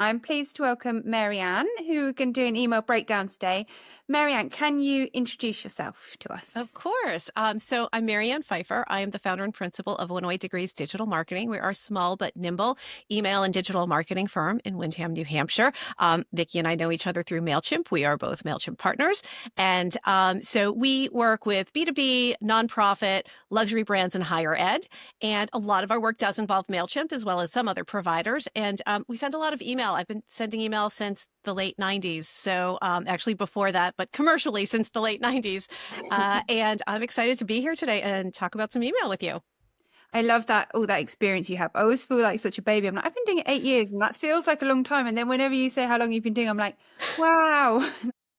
I'm pleased to welcome MaryAnn, who can do an email breakdown today. MaryAnn, can you introduce yourself to Of us? course. So I'm MaryAnn Pfeiffer. I am the founder and principal of 108 Degrees Digital Marketing. We are a small but nimble email and digital marketing firm in Windham, New Hampshire. Vicki and I know each other through MailChimp. We are both MailChimp partners. And so we work with B2B, nonprofit, luxury brands, and higher ed. And a lot of our work does involve MailChimp as well as some other providers. And we send a lot of email. I've been sending email since the late 90s. So actually before that, but commercially since the late 90s. And I'm excited to be here today and talk about some email with you. I love that all that experience you have. I always feel like such a baby. I'm like, I've been doing it 8 years, and that feels like a long time. And then whenever you say how long you've been doing, I'm like, wow.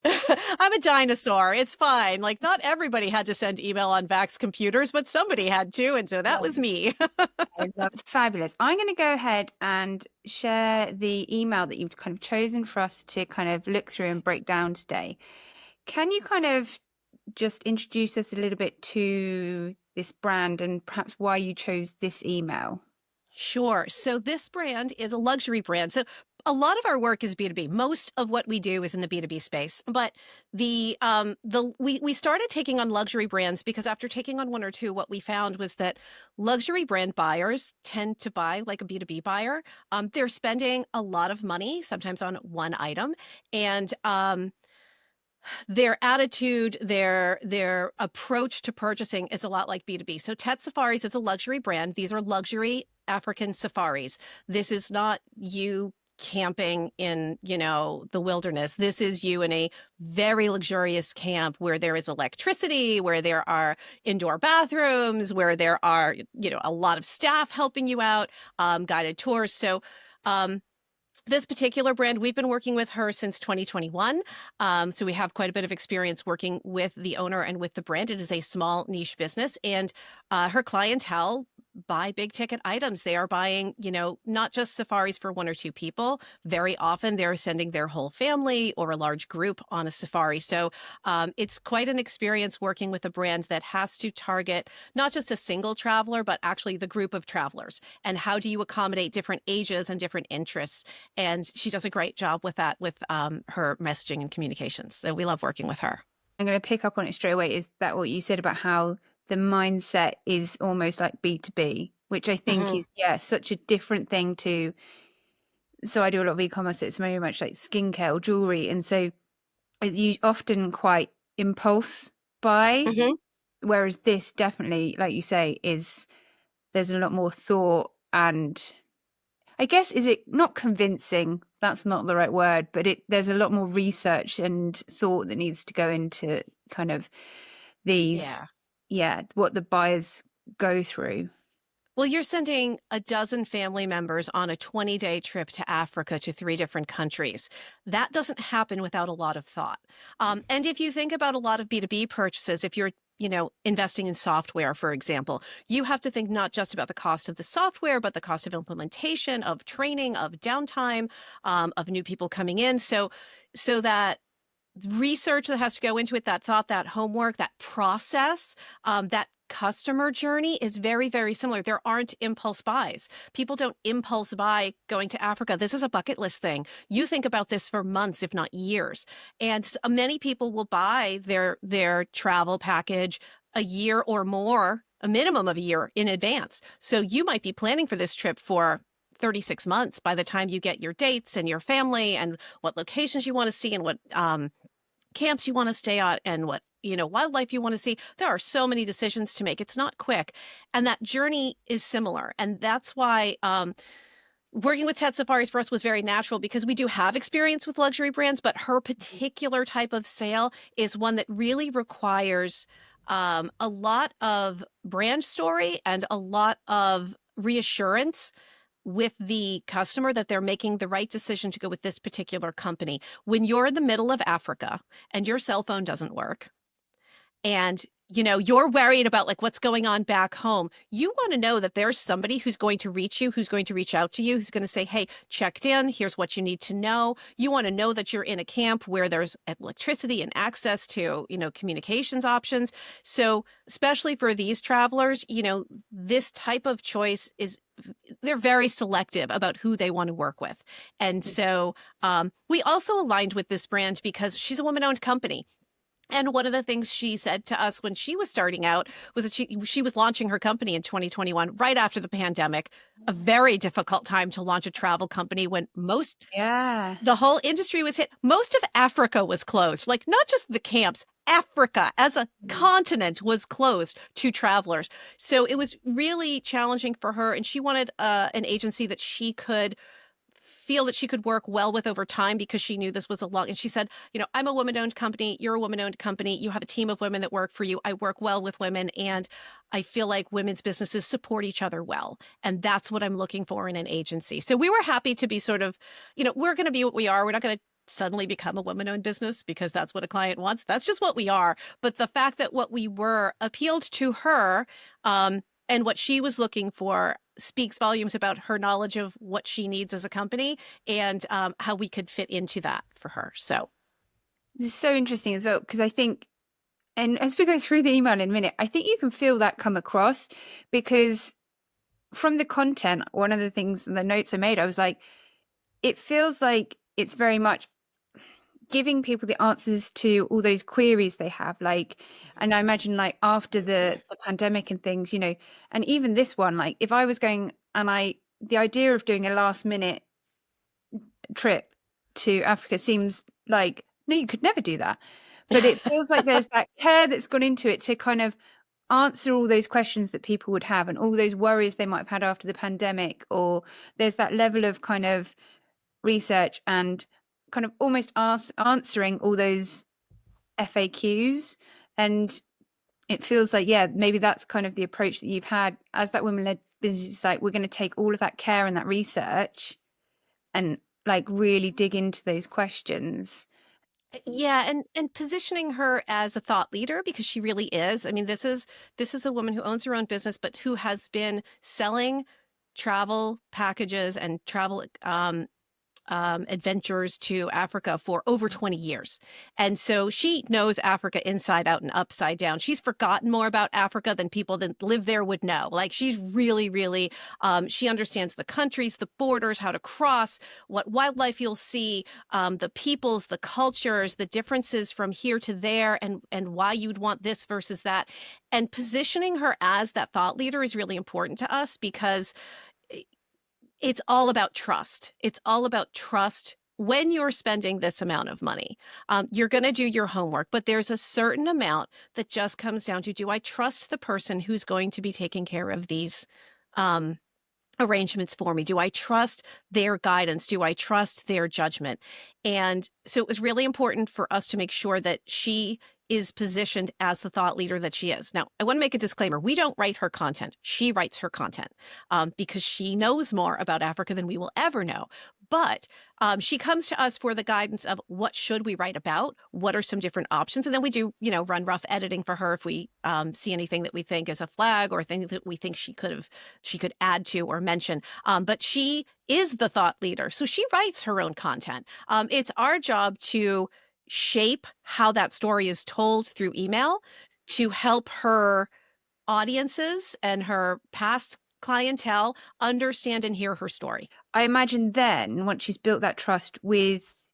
I'm a dinosaur. It's fine. Like, not everybody had to send email on VAX computers, but somebody had to. And so that was me. I love it. Fabulous. I'm going to go ahead and share the email that you've kind of chosen for us to kind of look through and break down today. Can you kind of just introduce us a little bit to this brand and perhaps why you chose this email? Sure. So this brand is a luxury brand. So a lot of our work is B2B. Most of what we do is in the B2B space. But we started taking on luxury brands because after taking on one or two, what we found was that luxury brand buyers tend to buy like a B2B buyer. They're spending a lot of money, sometimes on one item. And their attitude, their approach to purchasing is a lot like B2B. So Tet Safaris is a luxury brand. These are luxury African safaris. This is not you camping in, the wilderness. This is you in a very luxurious camp where there is electricity, where there are indoor bathrooms, where there are, a lot of staff helping you out, guided tours. So, this particular brand, we've been working with her since 2021. So we have quite a bit of experience working with the owner and with the brand. It is a small niche business, and her clientele buy big ticket items. They are buying, not just safaris for one or two people. Very often they're sending their whole family or a large group on a safari. So it's quite an experience working with a brand that has to target not just a single traveler, but actually the group of travelers. And how do you accommodate different ages and different interests? And she does a great job with that, with her messaging and communications. So we love working with her. I'm going to pick up on it straight away. Is that what you said about how the mindset is almost like B2B, which I think Mhm. is, yeah, such a different thing to. So I do a lot of e-commerce. It's very much like skincare or jewelry. And so you often quite impulse buy, Mhm. whereas this definitely, like you say, is there's a lot more thought and I guess is it not convincing? That's not the right word, but there's a lot more research and thought that needs to go into kind of these, Yeah. yeah, what the buyers go through. Well, you're sending a dozen family members on a 20-day trip to Africa to three different countries. That doesn't happen without a lot of thought. And if you think about a lot of B2B purchases, if you're investing in software, for example, you have to think not just about the cost of the software, but the cost of implementation, of training, of downtime, of new people coming in. So that research that has to go into it, that thought, that homework, that process, that customer journey is very, very similar. There aren't impulse buys. People don't impulse buy going to Africa. This is a bucket list thing. You think about this for months, if not years. And many people will buy their travel package a year or more, a minimum of a year in advance. So you might be planning for this trip for 36 months by the time you get your dates and your family and what locations you want to see and what camps you want to stay at and what wildlife you want to see. There are so many decisions to make. It's not quick, and that journey is similar. And that's why working with Tet Safaris for us was very natural, because we do have experience with luxury brands, but her particular type of sale is one that really requires a lot of brand story and a lot of reassurance with the customer that they're making the right decision to go with this particular company. When you're in the middle of Africa and your cell phone doesn't work, and you're worried about like what's going on back home, you want to know that there's somebody who's going to reach you, who's going to reach out to you, who's going to say, hey, checked in, here's what you need to know. You want to know that you're in a camp where there's electricity and access to communications options. So especially for these travelers, this type of choice is they're very selective about who they want to work with. And so we also aligned with this brand because she's a woman-owned company. And one of the things she said to us when she was starting out was that she was launching her company in 2021, right after the pandemic, a very difficult time to launch a travel company when Yeah. the whole industry was hit. Most of Africa was closed, like not just the camps. Africa as a continent was closed to travelers. So it was really challenging for her. And she wanted an agency that she could feel that she could work well with over time because she knew this was a long, and she said, I'm a woman-owned company, you're a woman-owned company, you have a team of women that work for you, I work well with women, and I feel like women's businesses support each other well, and that's what I'm looking for in an agency. So we were happy to be sort of, we're going to be what we are. We're not going to suddenly become a woman-owned business because that's what a client wants. That's just what we are. But the fact that what we were appealed to her, and what she was looking for speaks volumes about her knowledge of what she needs as a company and how we could fit into that for her. So This is so interesting as well, because I think, and as we go through the email in a minute, I think you can feel that come across, because from the content, one of the things, the notes I made, I was like, it feels like it's very much giving people the answers to all those queries they have, like, and I imagine like after the pandemic and things, and even this one, like if I was going and the idea of doing a last minute trip to Africa seems like, no, you could never do that. But it feels like there's that care that's gone into it to kind of answer all those questions that people would have and all those worries they might have had after the pandemic, or there's that level of kind of research and kind of almost answering all those FAQs. And it feels like, yeah, maybe that's kind of the approach that you've had as that women-led business. It's like, we're going to take all of that care and that research and like really dig into those questions. yeah, and positioning her as a thought leader because she really is. I mean, this is a woman who owns her own business, but who has been selling travel packages and travel adventures to Africa for over 20 years. And so she knows Africa inside out and upside down. She's forgotten more about Africa than people that live there would know. Like she's really, really, she understands the countries, the borders, how to cross, what wildlife you'll see, the peoples, the cultures, the differences from here to there, and why you'd want this versus that. And positioning her as that thought leader is really important to us because it's all about trust. It's all about trust when you're spending this amount of money. You're going to do your homework, but there's a certain amount that just comes down to, do I trust the person who's going to be taking care of these um, arrangements for me? Do I trust their guidance? Do I trust their judgment? And so it was really important for us to make sure that she is positioned as the thought leader that she is. Now, I want to make a disclaimer. We don't write her content. She writes her content because she knows more about Africa than we will ever know. But she comes to us for the guidance of what should we write about? What are some different options? And then we do, run rough editing for her if we see anything that we think is a flag or things that we think she could add to or mention. But she is the thought leader. So she writes her own content. It's our job to shape how that story is told through email to help her audiences and her past clientele understand and hear her story. I imagine then once she's built that trust with,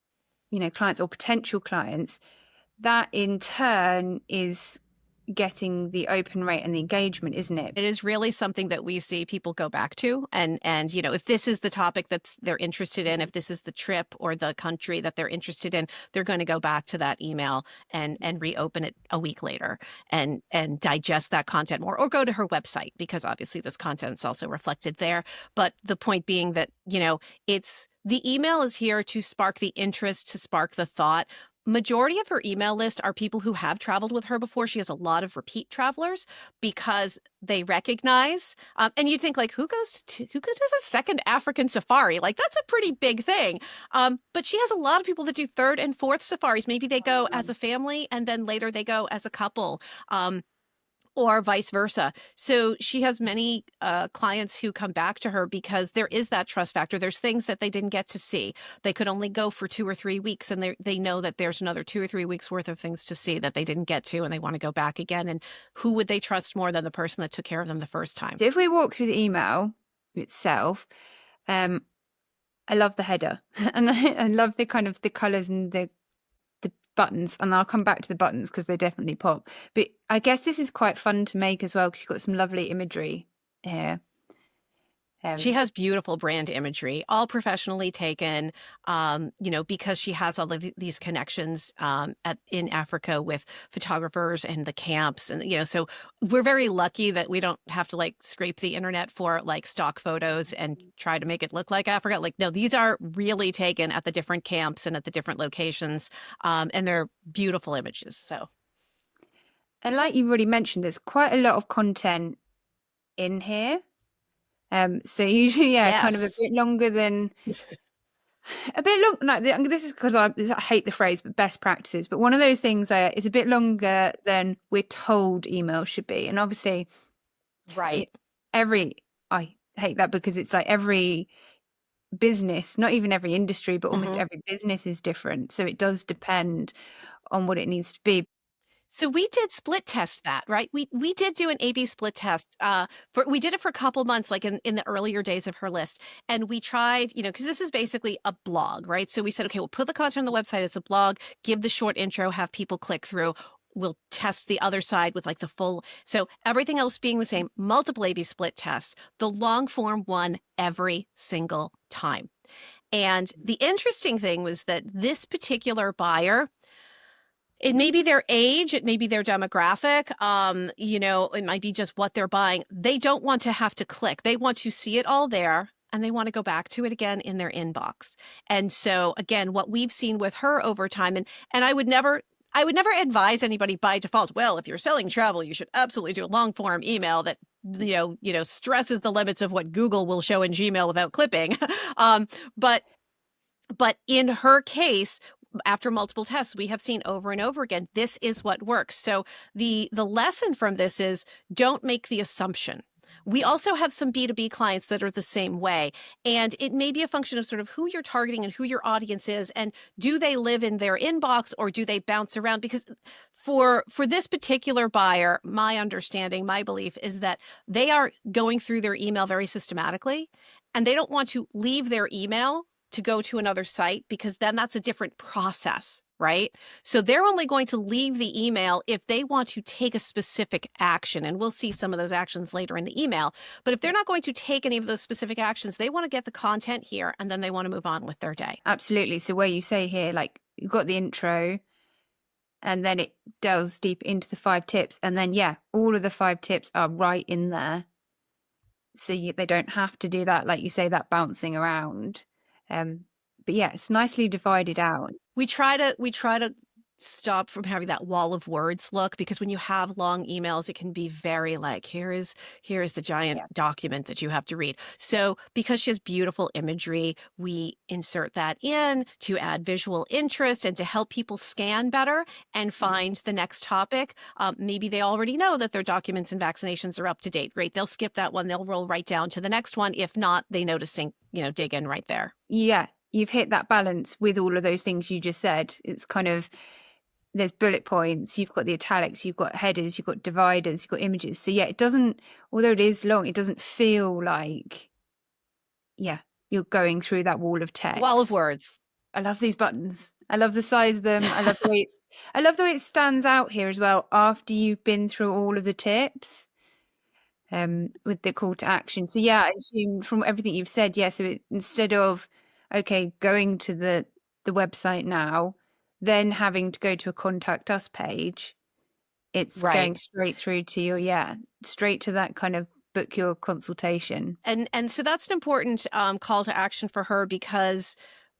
clients or potential clients, that in turn is getting the open rate and the engagement, isn't it? It is really something that we see people go back to. And if this is the topic that they're interested in, if this is the trip or the country that they're interested in, they're going to go back to that email and reopen it a week later and digest that content more, or go to her website because obviously this content is also reflected there. But the point being that, it's the email is here to spark the interest, to spark the thought. Majority of her email list are people who have traveled with her before. She has a lot of repeat travelers because they recognize, and you'd think like, who goes to a second African safari? Like that's a pretty big thing. But she has a lot of people that do third and fourth safaris. Maybe they go as a family and then later they go as a couple. Or vice versa. So she has many clients who come back to her because there is that trust factor. There's things that they didn't get to see. They could only go for 2 or 3 weeks, and they know that there's another 2 or 3 weeks worth of things to see that they didn't get to, and they want to go back again. And who would they trust more than the person that took care of them the first time? So if we walk through the email, itself. I love the header and I love the kind of the colors and the buttons, and I'll come back to the buttons because they definitely pop. But I guess this is quite fun to make as well because you've got some lovely imagery here. She has beautiful brand imagery, all professionally taken, because she has all of these connections in Africa with photographers and the camps. And, so we're very lucky that we don't have to like scrape the internet for like stock photos and try to make it look like Africa. Like, no, these are really taken at the different camps and at the different locations. And they're beautiful images. So. And like you already mentioned, there's quite a lot of content in here. So usually, kind of a Yes. bit longer than a bit long. No, this is because I hate the phrase, but best practices. But one of those things is a bit longer than we're told email should be. And obviously, Right. I hate that because it's like every business, not even every industry, but almost Mm-hmm. every business is different. So it does depend on what it needs to be. So we did split test that, right? We did do an A/B split test. We did it for a couple months, like in the earlier days of her list, and we tried, because this is basically a blog, right? So we said, okay, we'll put the content on the website as a blog, give the short intro, have people click through. We'll test the other side with like the full. So everything else being the same, multiple A/B split tests. The long form won every single time. And the interesting thing was that this particular buyer, it may be their age, it may be their demographic, it might be just what they're buying. They don't want to have to click. They want to see it all there and they want to go back to it again in their inbox. And so again, what we've seen with her over time, and I would never advise anybody by default, well, if you're selling travel, you should absolutely do a long form email that stresses the limits of what Google will show in Gmail without clipping. um, but but in her case, after multiple tests, we have seen over and over again, this is what works. So the lesson from this is don't make the assumption. We also have some B2B clients that are the same way. And it may be a function of sort of who you're targeting and who your audience is. And do they live in their inbox or do they bounce around? Because for this particular buyer, my understanding, my belief is that they are going through their email very systematically and they don't want to leave their email to go to another site because then that's a different process, right? So they're only going to leave the email if they want to take a specific action. And we'll see some of those actions later in the email. But if they're not going to take any of those specific actions, they want to get the content here and then they want to move on with their day. Absolutely. So where you say here, like you've got the intro and then it delves deep into the 5 tips. And then, all of the 5 tips are right in there. So they don't have to do that, like you say, that bouncing around. But it's nicely divided out. We try to stop from having that wall of words look, because when you have long emails, it can be very like, here is the giant document that you have to read. So because she has beautiful imagery, we insert that in to add visual interest and to help people scan better and find the next topic. Maybe they already know that their documents and vaccinations are up to date. Great. They'll skip that one. They'll roll right down to the next one. If not, they noticing, dig in right there. Yeah, you've hit that balance with all of those things you just said. It's kind of, there's bullet points, you've got the italics, you've got headers, you've got dividers, you've got images. So it doesn't, although it is long, it doesn't feel like, you're going through that wall of text. Wall of words. I love these buttons. I love the size of them. I love the way it stands out here as well after you've been through all of the tips. With the call to action. So I assume from everything you've said, so instead of going to the website now, then having to go to a contact us page, it's going straight through to your straight to that kind of book your consultation. And so that's an important call to action for her, because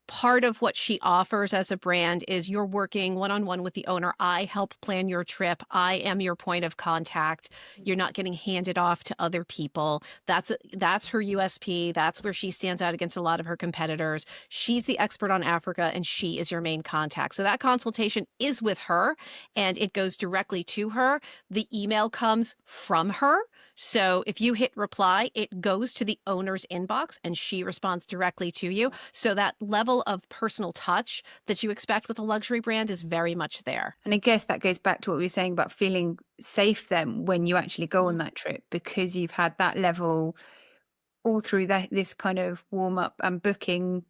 part of what she offers as a brand is you're working one-on-one with the owner. I help plan your trip. I am your point of contact. You're not getting handed off to other people. That's her USP. That's where she stands out against a lot of her competitors. She's the expert on Africa and she is your main contact. So that consultation is with her and it goes directly to her. The email comes from her. So if you hit reply, it goes to the owner's inbox and she responds directly to you. So that level of personal touch that you expect with a luxury brand is very much there. And I guess that goes back to what we were saying about feeling safe then when you actually go on that trip, because you've had that level all through this kind of warm up and booking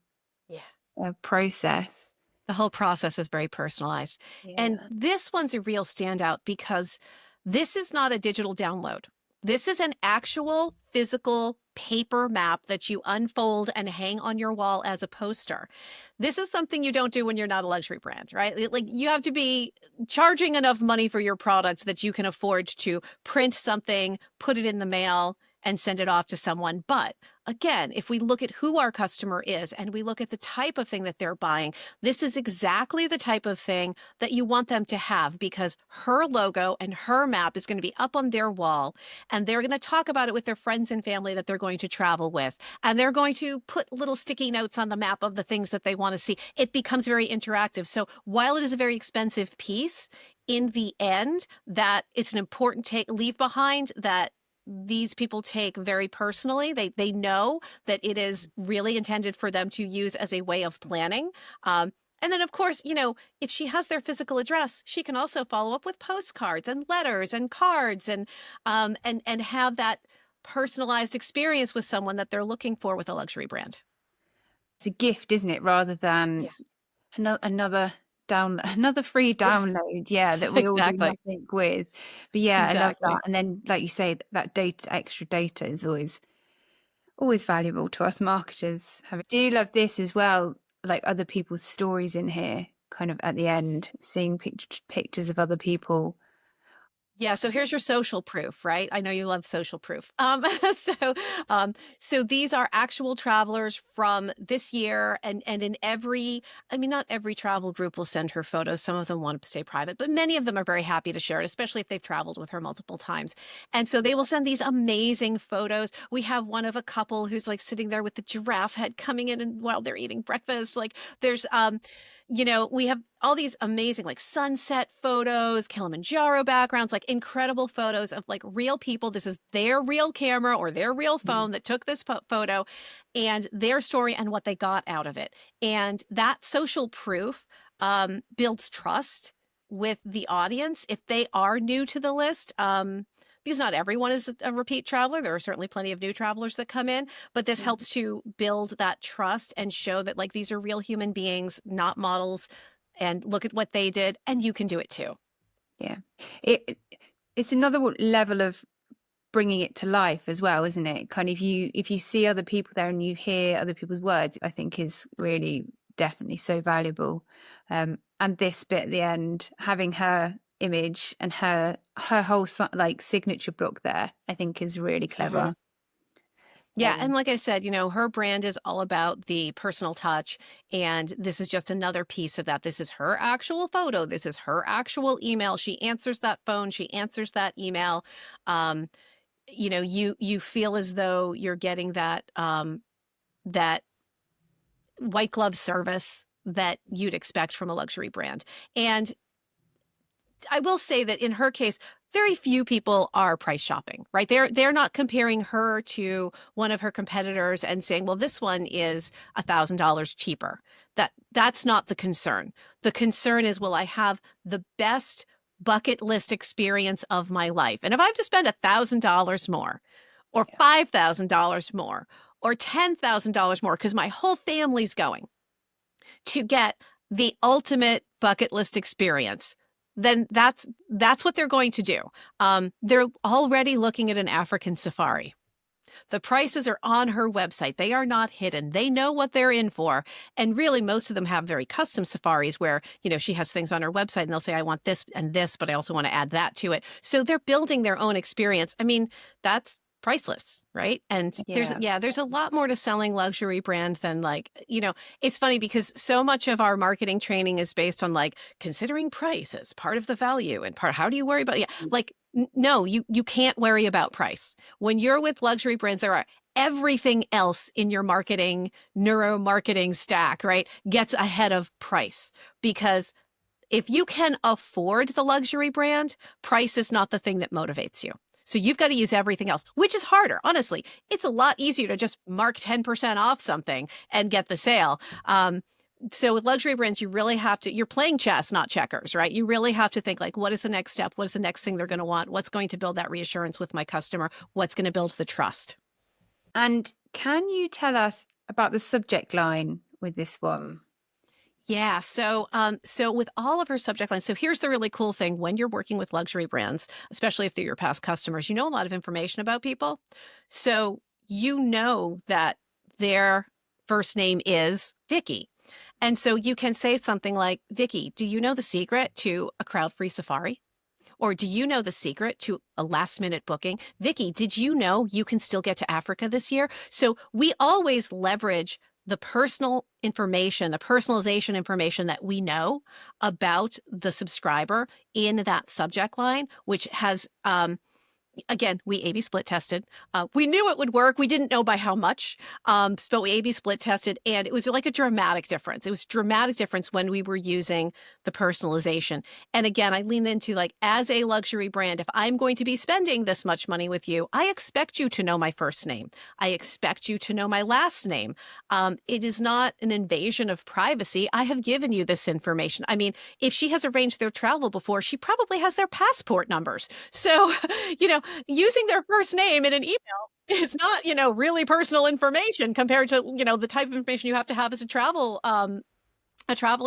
Yeah. process. The whole process is very personalized. And Yeah. this one's a real standout because this is not a digital download. This is an actual physical paper map that you unfold and hang on your wall as a poster. This is something you don't do when you're not a luxury brand, right? Like you have to be charging enough money for your product that you can afford to print something, put it in the mail, and send it off to someone. But again, if we look at who our customer is and we look at the type of thing that they're buying, this is exactly the type of thing that you want them to have because her logo and her map is going to be up on their wall and they're going to talk about it with their friends and family that they're going to travel with. And they're going to put little sticky notes on the map of the things that they want to see. It becomes very interactive. So while it is a very expensive piece, in the end, that it's an important leave behind that these people take very personally. They know that it is really intended for them to use as a way of planning. And then, of course, if she has their physical address, she can also follow up with postcards and letters and cards and have that personalized experience with someone that they're looking for with a luxury brand. It's a gift, isn't it? Rather than Yeah. another free Yeah. download, yeah, that we all do Exactly. nothing with. But yeah, I love that. Exactly. And then, like you say, that data, extra data, is always valuable to us marketers. I do love this as well, like other people's stories in here, kind of at the end, seeing pictures of other people. Yeah, so here's your social proof, right? I know you love social proof. So, so these are actual travelers from this year, and in every, I mean, not every travel group will send her photos. Some of them want to stay private, but many of them are very happy to share it, especially if they've traveled with her multiple times. And so they will send these amazing photos. We have one of a couple who's like sitting there with the giraffe head coming in, and while they're eating breakfast, like there's we have all these amazing like sunset photos, Kilimanjaro backgrounds, like incredible photos of like real people. This is their real camera or their real phone that took this photo and their story and what they got out of it. And that social proof builds trust with the audience if they are new to the list. Because not everyone is a repeat traveler. There are certainly plenty of new travelers that come in, but this Yeah. helps to build that trust and show that like these are real human beings, not models, and look at what they did and you can do it too. Yeah. It's another level of bringing it to life as well, isn't it? Kind of if you see other people there and you hear other people's words, I think is really definitely so valuable. And this bit at the end, having her image and her whole like signature block there, I think is really Mhm. clever. Yeah, and like I said, her brand is all about the personal touch, and this is just another piece of that. This is her actual photo. This is her actual email. She answers that phone. She answers that email. Um, you feel as though you're getting that white glove service that you'd expect from a luxury brand. And I will say that in her case, very few people are price shopping, right? They're not comparing her to one of her competitors and saying, well, this one is $1,000 cheaper. That's not the concern. The concern is, will I have the best bucket list experience of my life? And if I have to spend $1,000 more, or Yeah. $5,000 more, or $10,000 more, because my whole family's going to get the ultimate bucket list experience, then that's what they're going to do. They're already looking at an African safari. The prices are on her website. They are not hidden. They know what they're in for. And really, most of them have very custom safaris where, she has things on her website and they'll say, I want this and this, but I also want to add that to it. So they're building their own experience. I mean, that's priceless, right? And Yeah. there's a lot more to selling luxury brands than like, it's funny because so much of our marketing training is based on like considering price as part of the value and how do you worry about, yeah, like, no, you can't worry about price. When you're with luxury brands, there are everything else in your neuromarketing stack, right, gets ahead of price. Because if you can afford the luxury brand, price is not the thing that motivates you. So you've got to use everything else, which is harder. Honestly, it's a lot easier to just mark 10% off something and get the sale. So with luxury brands, you really have to, you're playing chess, not checkers, right? You really have to think like, what is the next step? What is the next thing they're going to want? What's going to build that reassurance with my customer? What's going to build the trust? And can you tell us about the subject line with this one? Yeah. So with all of her subject lines, so here's the really cool thing. When you're working with luxury brands, especially if they're your past customers, you know a lot of information about people. So you know that their first name is Vicky. And so you can say something like, Vicky, do you know the secret to a crowd-free safari? Or do you know the secret to a last minute booking? Vicky, did you know you can still get to Africa this year? So we always leverage the personal information, the personalization information that we know about the subscriber in that subject line, which has again, we A/B split tested. We knew it would work. We didn't know by how much, but we A/B split tested, and it was like a dramatic difference. It was a dramatic difference when we were using the personalization. And again, I lean into like, as a luxury brand, if I'm going to be spending this much money with you, I expect you to know my first name. I expect you to know my last name. It is not an invasion of privacy. I have given you this information. I mean, if she has arranged their travel before, she probably has their passport numbers. So, using their first name in an email is not, really personal information compared to, the type of information you have to have as a travel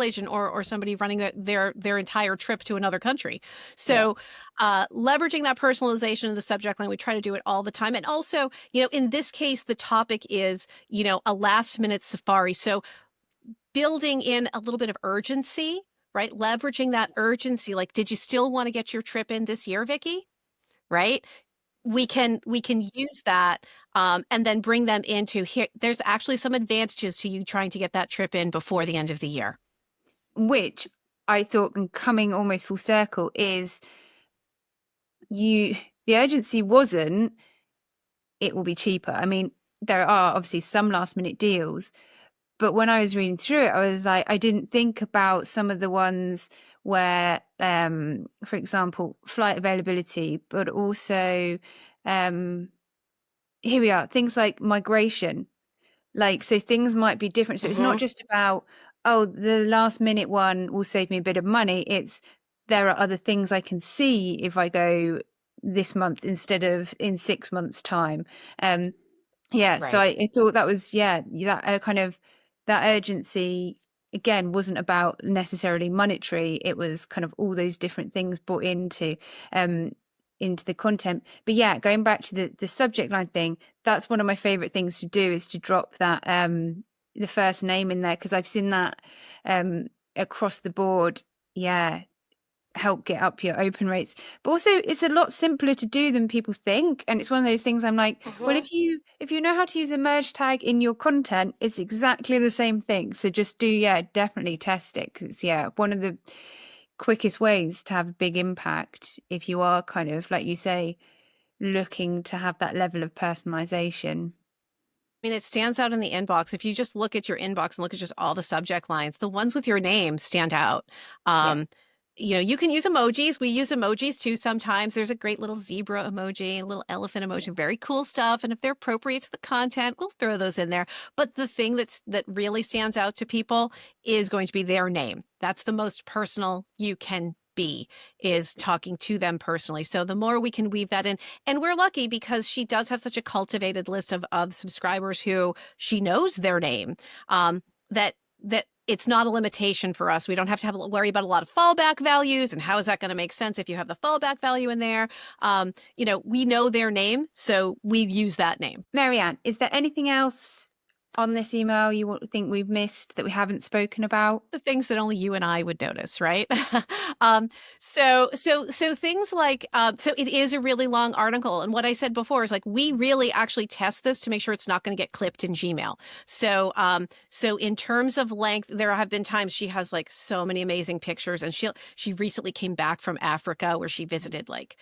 agent or somebody running their entire trip to another country. Yeah. So, leveraging that personalization in the subject line, we try to do it all the time. And also, in this case, the topic is, a last minute safari. So building in a little bit of urgency, right? Leveraging that urgency. Like, did you still want to get your trip in this year, Vicky? Right? We can use that, and then bring them into here. There's actually some advantages to you trying to get that trip in before the end of the year. Which I thought, and coming almost full circle, is the urgency wasn't it will be cheaper. I mean, there are obviously some last minute deals, but when I was reading through it, I was like, I didn't think about some of the ones where, for example, flight availability, but also, um, here we are, things like migration. Like, so things might be different. So it's not Hmm. just about, oh, the last minute one will save me a bit of money. It's there are other things I can see if I go this month instead of in 6 months' time. Um, yeah, so Right. I thought that was, yeah, that kind of that urgency again wasn't about necessarily monetary. It was kind of all those different things brought um into the content. But yeah, going back to the subject line thing, that's one of my favorite things to do is to drop that the first name in there because I've seen that um across the board. Yeah, help get up your open rates, but also it's a lot simpler to do than people think, and it's one of those things I'm like, well, Hmm. if you know how to use a merge tag in your content, it's exactly the same thing. So just do, yeah, definitely test it because it's, yeah, one of the quickest ways to have a big impact if you are kind of like you say looking to have that level of personalization. I mean, it stands out in the inbox. If you just look at your inbox and look at just all the subject lines, the ones with your name stand out. Yeah. Um, you can use emojis. We use emojis too sometimes. There's a great little zebra emoji, a little elephant emoji, very cool stuff. And if they're appropriate to the content, we'll throw those in there. But the thing that really stands out to people is going to be their name. That's the most personal you can be, is talking to them personally. So the more we can weave that in, and we're lucky because she does have such a cultivated list of subscribers who she knows their name, that it's not a limitation for us. We don't have to worry about a lot of fallback values and how is that going to make sense if you have the fallback value in there. We know their name, so we use that name. MaryAnn, is there anything else on this email you think we've missed that we haven't spoken about? The things that only you and I would notice, right? um, so things like, so it is a really long article, and what I said before is like we really actually test this to make sure it's not going to get clipped in Gmail. So in terms of length, there have been times she has like so many amazing pictures, and she recently came back from Africa where she visited like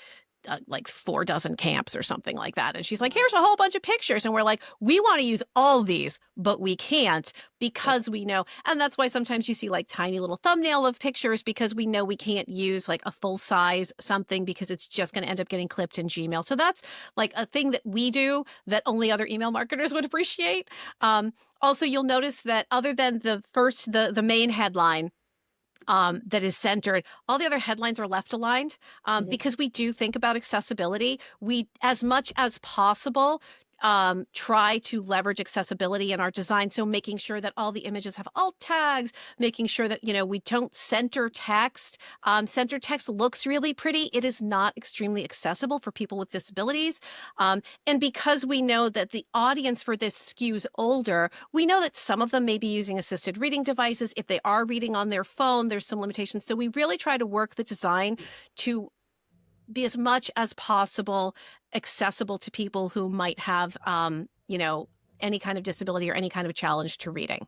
4 dozen camps or something like that. And she's like, Wow. here's a whole bunch of pictures. And we're like, we want to use all these, but we can't Yeah. because we know. And that's why sometimes you see like tiny little thumbnail of pictures because we know we can't use like a full size something because it's just going to end up getting clipped in Gmail. So that's like a thing that we do that only other email marketers would appreciate. Also, you'll notice that other than the main headline, that is centered. All the other headlines are left aligned, Mhm. because we do think about accessibility. We, as much as possible, try to leverage accessibility in our design. So making sure that all the images have alt tags, making sure that, we don't center text. Center text looks really pretty. It is not extremely accessible for people with disabilities. And because we know that the audience for this skews older, we know that some of them may be using assisted reading devices. If they are reading on their phone, there's some limitations. So we really try to work the design to be as much as possible accessible to people who might have, any kind of disability or any kind of challenge to reading.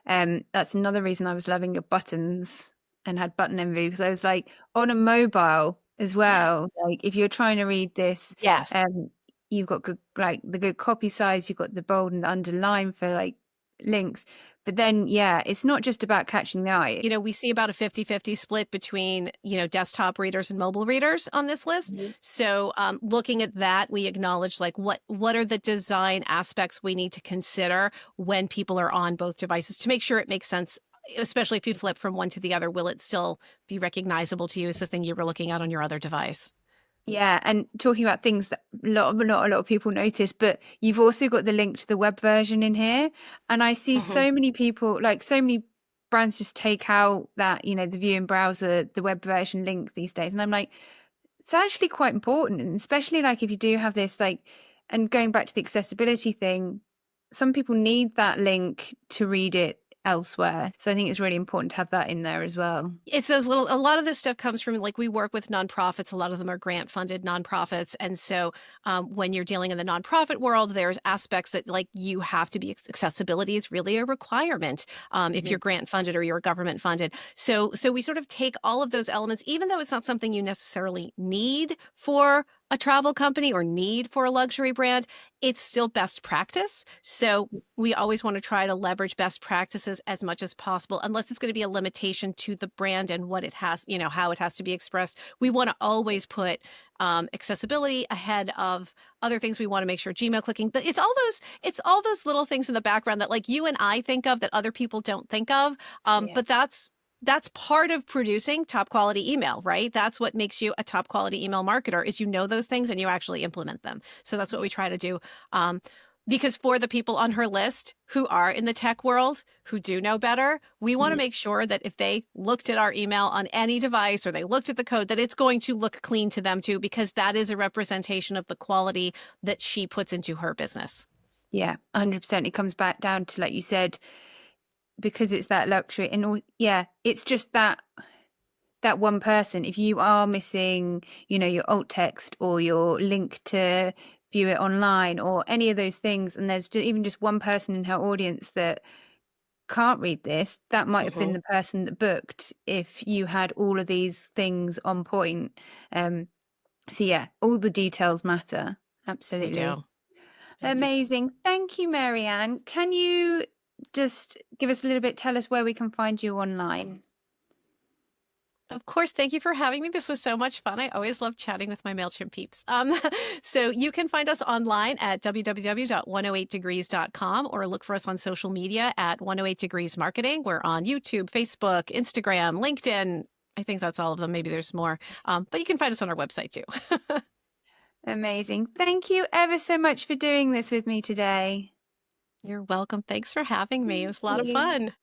That's another reason I was loving your buttons and had button envy, because I was like, on a mobile as well, like if you're trying to read this, Yes. you've got good, like the good copy size, you've got the bold and the underline for like links. But then, yeah, it's not just about catching the eye. We see about a 50-50 split between, desktop readers and mobile readers on this list. Mhm. So looking at that, we acknowledge like what are the design aspects we need to consider when people are on both devices to make sure it makes sense, especially if you flip from one to the other. Will it still be recognizable to you as the thing you were looking at on your other device? Yeah, and talking about things that not a lot of people notice, but you've also got the link to the web version in here. And I see Mhm. so many people, like so many brands just take out that, the view in browser, the web version link these days. And I'm like, it's actually quite important. And especially like if you do have this, like, and going back to the accessibility thing, some people need that link to read it elsewhere. So I think it's really important to have that in there as well. It's a lot of this stuff comes from, like, we work with nonprofits. A lot of them are grant funded nonprofits. And so when you're dealing in the nonprofit world, there's aspects that like you have to be accessibility is really a requirement if Mhm. you're grant funded or you're government funded. So we sort of take all of those elements, even though it's not something you necessarily need for a travel company or need for a luxury brand, it's still best practice. So we always want to try to leverage best practices as much as possible, unless it's going to be a limitation to the brand and what it has, how it has to be expressed. We want to always put accessibility ahead of other things. We want to make sure Gmail clicking, but it's all those little things in the background that like you and I think of that other people don't think of. Yeah. But that's part of producing top quality email, right? That's what makes you a top quality email marketer is those things and you actually implement them. So that's what we try to do. Um, because for the people on her list who are in the tech world, who do know better, we want to Mhm. make sure that if they looked at our email on any device or they looked at the code, that it's going to look clean to them too, because that is a representation of the quality that she puts into her business. Yeah, 100%. It comes back down to, like you said, because it's that luxury and all, yeah, it's just that one person. If you are missing, your alt text or your link to view it online or any of those things, and there's just, even just one person in her audience that can't read this, that might have been Mhm. the person that booked if you had all of these things on point. So yeah, all the details matter. They Absolutely. do. They do. Amazing. Thank you, MaryAnn. Can you just give us a little bit, tell us where we can find you online? Of course, thank you for having me. This was so much fun. I always love chatting with my MailChimp peeps. So you can find us online at www.108degrees.com or look for us on social media at 108 Degrees Marketing. We're on YouTube, Facebook, Instagram, LinkedIn. I think that's all of them. Maybe there's more. But you can find us on our website too. Amazing. Thank you ever so much for doing this with me today. You're welcome. Thanks for having me. It Thank was a lot of you. fun.